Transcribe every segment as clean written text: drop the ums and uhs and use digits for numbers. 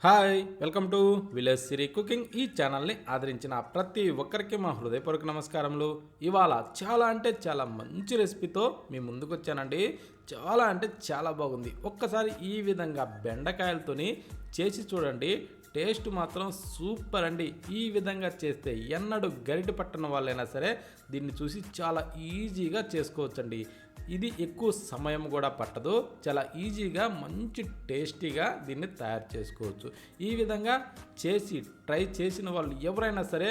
Hi welcome to village Siri cooking. ఈ ఛానల్ని ఆదరించిన ప్రతి ఒక్కరికి మా హృదయపూర్వక నమస్కారములు. ఇవాళ చాలా అంటే చాలా మంచి రెసిపీతో మీ ముందుకు వచ్చానండి. చాలా అంటే చాలా బాగుంది. ఒక్కసారి ఈ విధంగా బెండకాయలతోని చేసి చూడండి. టేస్ట్ మాత్రం సూపర్ అండి. ఈ విధంగా చేస్తే ఎన్నడూ గరిటె పట్టని వాళ్ళైనా సరే దీన్ని చూసి చాలా ఈజీగా చేసుకోవచ్చండి. ఇది ఎక్కువ సమయం కూడా పట్టదు. చాలా ఈజీగా మంచి టేస్టీగా దీన్ని తయారు చేసుకోవచ్చు. ఈ విధంగా చేసి ట్రై చేసిన వాళ్ళు ఎవరైనా సరే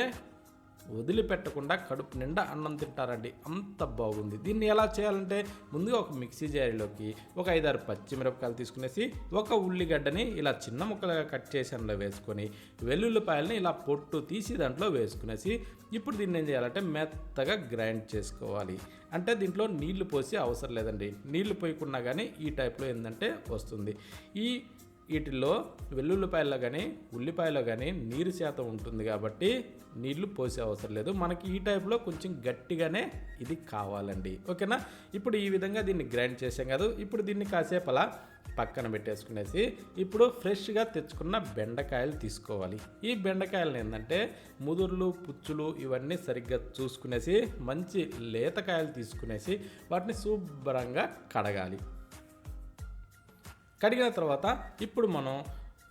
వదిలిపెట్టకుండా కడుపు నిండా అన్నం తింటారండి. అంత బాగుంది. దీన్ని ఎలా చేయాలంటే ముందుగా ఒక మిక్సీ జారీలోకి ఒక 5-6 పచ్చిమిరపకాయలు తీసుకునేసి ఒక ఉల్లిగడ్డని ఇలా చిన్న ముక్కలుగా కట్ చేసి అందులో వేసుకొని వెల్లుల్లిపాయలని ఇలా పొట్టు తీసి దాంట్లో వేసుకునేసి ఇప్పుడు దీన్ని ఏం చేయాలంటే మెత్తగా గ్రైండ్ చేసుకోవాలి. అంటే దీంట్లో నీళ్లు పోసి అవసరం లేదండి. నీళ్లు పోయకున్నా కానీ ఈ టైప్లో ఏంటంటే వస్తుంది. వీటిల్లో వెల్లుల్లిపాయల్లో కానీ ఉల్లిపాయలో కానీ నీరు శాతం ఉంటుంది కాబట్టి నీళ్లు పోసే అవసరం లేదు. మనకి ఈ టైప్లో కొంచెం గట్టిగానే ఇది కావాలండి. ఓకేనా? ఇప్పుడు ఈ విధంగా దీన్ని గ్రైండ్ చేసాం కదా. ఇప్పుడు దీన్ని కాసేపు అలా పక్కన పెట్టేసుకునేసి ఇప్పుడు ఫ్రెష్గా తెచ్చుకున్న బెండకాయలు తీసుకోవాలి. ఈ బెండకాయలను ఏంటంటే ముదుర్లు పుచ్చులు ఇవన్నీ సరిగ్గా చూసుకునేసి మంచి లేతకాయలు తీసుకునేసి వాటిని శుభ్రంగా కడగాలి. కడిగిన తర్వాత ఇప్పుడు మనం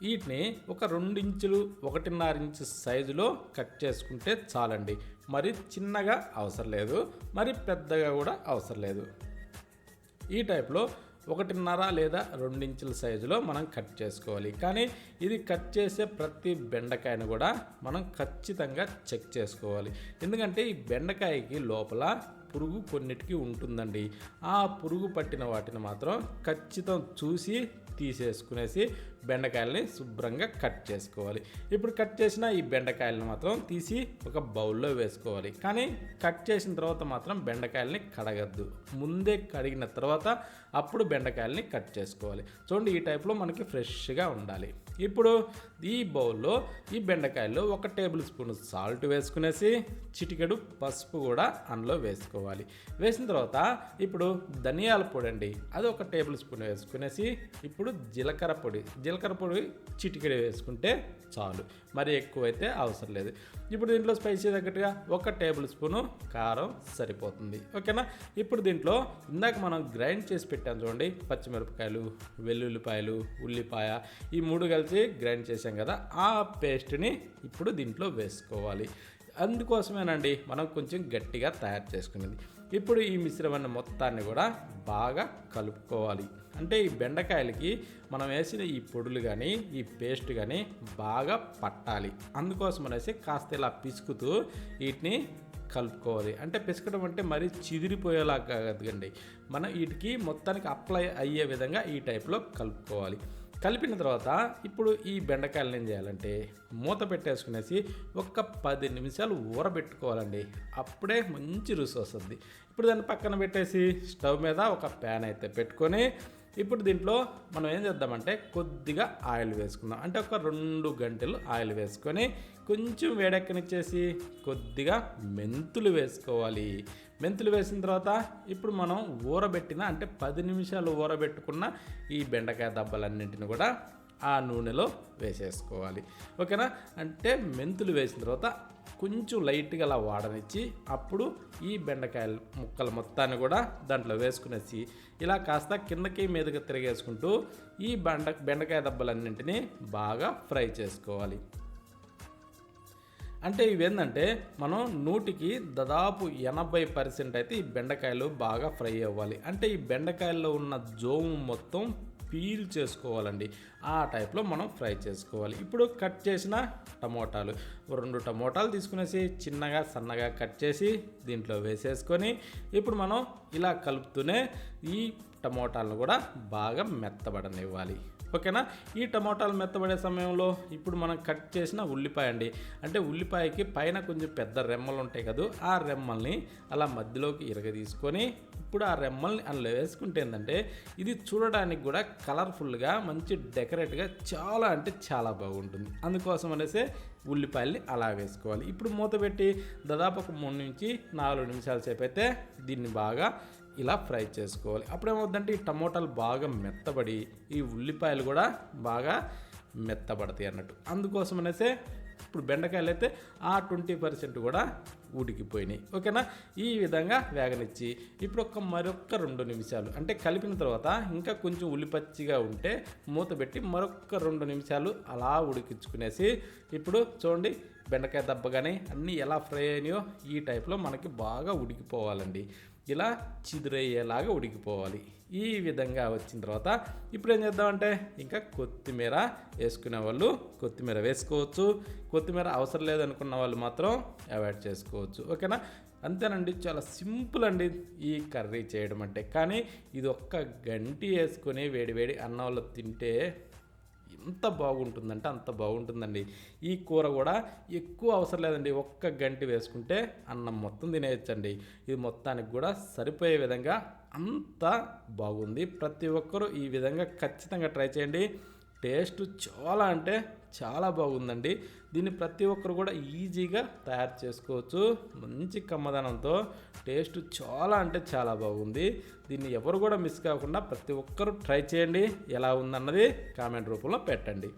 వీటిని ఒక 2 ఇంచులు 1.5 ఇంచు సైజులో కట్ చేసుకుంటే చాలండి. మరి చిన్నగా అవసరం లేదు, మరి పెద్దగా కూడా అవసరం లేదు. ఈ టైప్లో 1.5 లేదా 2 ఇంచుల సైజులో మనం కట్ చేసుకోవాలి. కానీ ఇది కట్ చేసే ప్రతి బెండకాయను కూడా మనం ఖచ్చితంగా చెక్ చేసుకోవాలి. ఎందుకంటే ఈ బెండకాయకి లోపల పురుగు కొన్నిటికి ఉంటుందండి. ఆ పురుగు పట్టిన వాటిని మాత్రం ఖచ్చితం చూసి తీసేసుకునేసి బెండకాయలని శుభ్రంగా కట్ చేసుకోవాలి. ఇప్పుడు కట్ చేసిన ఈ బెండకాయలను మాత్రం తీసి ఒక బౌల్లో వేసుకోవాలి. కానీ కట్ చేసిన తర్వాత మాత్రం బెండకాయలని కడగద్దు. ముందే కడిగిన తర్వాత అప్పుడు బెండకాయలని కట్ చేసుకోవాలి. చూడండి, ఈ టైప్లో మనకి ఫ్రెష్గా ఉండాలి. ఇప్పుడు ఈ బౌల్లో ఈ బెండకాయల్లో 1 టేబుల్ స్పూన్ సాల్ట్ వేసుకునేసి చిటికెడు పసుపు కూడా అందులో వేసుకోవాలి. వేసిన తర్వాత ఇప్పుడు ధనియాల పొడి అండి, అది 1 టేబుల్ స్పూన్ వేసుకునేసి ఇప్పుడు జీలకర్ర పొడి చిటికెడు వేసుకుంటే చాలు, మరి ఎక్కువైతే అవసరం లేదు. ఇప్పుడు దీంట్లో స్పైసీ తగ్గట్టుగా 1 టేబుల్ స్పూను కారం సరిపోతుంది. ఓకేనా? ఇప్పుడు దీంట్లో ఇందాక మనం గ్రైండ్ చేసి పెట్టాం చూడండి, పచ్చిమిరపకాయలు, వెల్లుల్లిపాయలు, ఉల్లిపాయ, ఈ 3 కలిసి గ్రైండ్ చేసాం కదా, ఆ పేస్ట్ని ఇప్పుడు దీంట్లో వేసుకోవాలి. అందుకోసమేనండి మనం కొంచెం గట్టిగా తయారు చేసుకునేది. ఇప్పుడు ఈ మిశ్రమాన్ని మొత్తాన్ని కూడా బాగా కలుపుకోవాలి. అంటే ఈ బెండకాయలకి మనం వేసిన ఈ పొడులు కానీ ఈ పేస్ట్ కానీ బాగా పట్టాలి. అందుకోసం అనేసి కాస్త ఇలా పిసుకుతూ వీటిని కలుపుకోవాలి. అంటే పిసకడం అంటే మరీ చిదిరిపోయేలా కాదండి, మనం వీటికి మొత్తానికి అప్లై అయ్యే విధంగా ఈ టైప్లో కలుపుకోవాలి. కలిపిన తర్వాత ఇప్పుడు ఈ బెండకాయలను ఏం చేయాలంటే మూత పెట్టేసుకునేసి ఒక 10 నిమిషాలు ఊరబెట్టుకోవాలండి. అప్పుడే మంచి రుచి వస్తుంది. ఇప్పుడు దాన్ని పక్కన పెట్టేసి స్టవ్ మీద ఒక ప్యాన్ అయితే పెట్టుకొని ఇప్పుడు దీంట్లో మనం ఏం చేద్దామంటే కొద్దిగా ఆయిల్ వేసుకుందాం. అంటే ఒక 2 గంటలు ఆయిల్ వేసుకొని కొంచెం వేడెక్కనిచ్చేసి కొద్దిగా మెంతులు వేసుకోవాలి. మెంతులు వేసిన తర్వాత ఇప్పుడు మనం ఊరబెట్టిన అంటే 10 నిమిషాలు ఊరబెట్టుకున్న ఈ బెండకాయ దబ్బలన్నింటిని కూడా ఆ నూనెలో వేసేసుకోవాలి. ఓకేనా? అంటే మెంతులు వేసిన తర్వాత కొంచెం లైట్గా అలా వాడనిచ్చి అప్పుడు ఈ బెండకాయల ముక్కలు మొత్తాన్ని కూడా దాంట్లో వేసుకునేసి ఇలా కాస్త కిందకి మీదకి తిరిగేసుకుంటూ ఈ బెండకాయ దబ్బలన్నింటినీ బాగా ఫ్రై చేసుకోవాలి. అంటే ఇవేంటంటే మనం 100కి దాదాపు 80% అయితే ఈ బెండకాయలు బాగా ఫ్రై అవ్వాలి. అంటే ఈ బెండకాయల్లో ఉన్న జోము మొత్తం పీల్ చేసుకోవాలండి. ఆ టైప్లో మనం ఫ్రై చేసుకోవాలి. ఇప్పుడు కట్ చేసిన టమోటాలు 2 టమోటాలు తీసుకునేసి చిన్నగా సన్నగా కట్ చేసి దీంట్లో వేసేసుకొని ఇప్పుడు మనం ఇలా కలుపుతూనే ఈ టమోటాలను కూడా బాగా మెత్తబడనివ్వాలి. ఓకేనా? ఈ టమోటాలు మెత్తబడే సమయంలో ఇప్పుడు మనం కట్ చేసిన ఉల్లిపాయ అండి, అంటే ఉల్లిపాయకి పైన కొంచెం పెద్ద రెమ్మలు ఉంటాయి కదా, ఆ రెమ్మల్ని అలా మధ్యలోకి ఇరగదీసుకొని ఇప్పుడు ఆ రెమ్మల్ని అందులో వేసుకుంటే ఏంటంటే ఇది చూడడానికి కూడా కలర్ఫుల్గా మంచి డెకరేట్గా చాలా అంటే చాలా బాగుంటుంది. అందుకోసం అనేసి ఉల్లిపాయల్ని అలా వేసుకోవాలి. ఇప్పుడు మూత పెట్టి దాదాపు ఒక 3 నుంచి 4 నిమిషాల సేపు అయితే దీన్ని బాగా ఇలా ఫ్రై చేసుకోవాలి. అప్పుడేమవుతుందంటే ఈ టమోటాలు బాగా మెత్తబడి ఈ ఉల్లిపాయలు కూడా బాగా మెత్తబడతాయి అన్నట్టు. అందుకోసం అనేసే ఇప్పుడు బెండకాయలు అయితే ఆ 20% కూడా ఉడికిపోయినాయి. ఓకేనా, ఈ విధంగా వేగనిచ్చి ఇప్పుడు మరొక 2 నిమిషాలు అంటే కలిపిన తర్వాత ఇంకా కొంచెం ఉల్లిపచ్చిగా ఉంటే మూత పెట్టి మరొక 2 నిమిషాలు అలా ఉడికించుకునేసి ఇప్పుడు చూడండి బెండకాయ దెబ్బ కానీ అన్నీ ఎలా ఫ్రై అయినాయో ఈ టైప్లో మనకి బాగా ఉడికిపోవాలండి. ఇలా చిదురయ్యేలాగా ఉడికిపోవాలి. ఈ విధంగా వచ్చిన తర్వాత ఇప్పుడు ఏం చేద్దామంటే ఇంకా కొత్తిమీర వేసుకునే వాళ్ళు కొత్తిమీర వేసుకోవచ్చు, కొత్తిమీర అవసరం లేదనుకున్న వాళ్ళు మాత్రం అవాయిడ్ చేసుకోవచ్చు. ఓకేనా, అంతేనండి. చాలా సింపుల్ అండి ఈ కర్రీ చేయడం అంటే. కానీ ఇది ఒక్క గంటి వేసుకొని వేడి అన్నంలో తింటే ఎంత బాగుంటుందంటే అంత బాగుంటుందండి. ఈ కూర కూడా ఎక్కువ అవసరం లేదండి, ఒక్క గంటి వేసుకుంటే అన్నం మొత్తం తినేయచ్చండి. ఇది మొత్తానికి కూడా సరిపోయే విధంగా అంత బాగుంది. ప్రతి ఒక్కరూ ఈ విధంగా ఖచ్చితంగా ట్రై చేయండి. టేస్ట్ చాలా అంటే చాలా బాగుందండి. దీన్ని ప్రతి ఒక్కరు కూడా ఈజీగా తయారు చేసుకోవచ్చు. మంచి కమ్మదనంతో టేస్ట్ చాలా అంటే చాలా బాగుంది. దీన్ని ఎవరు కూడా మిస్ కాకుండా ప్రతి ఒక్కరు ట్రై చేయండి. ఎలా ఉందన్నది కామెంట్ రూపంలో పెట్టండి.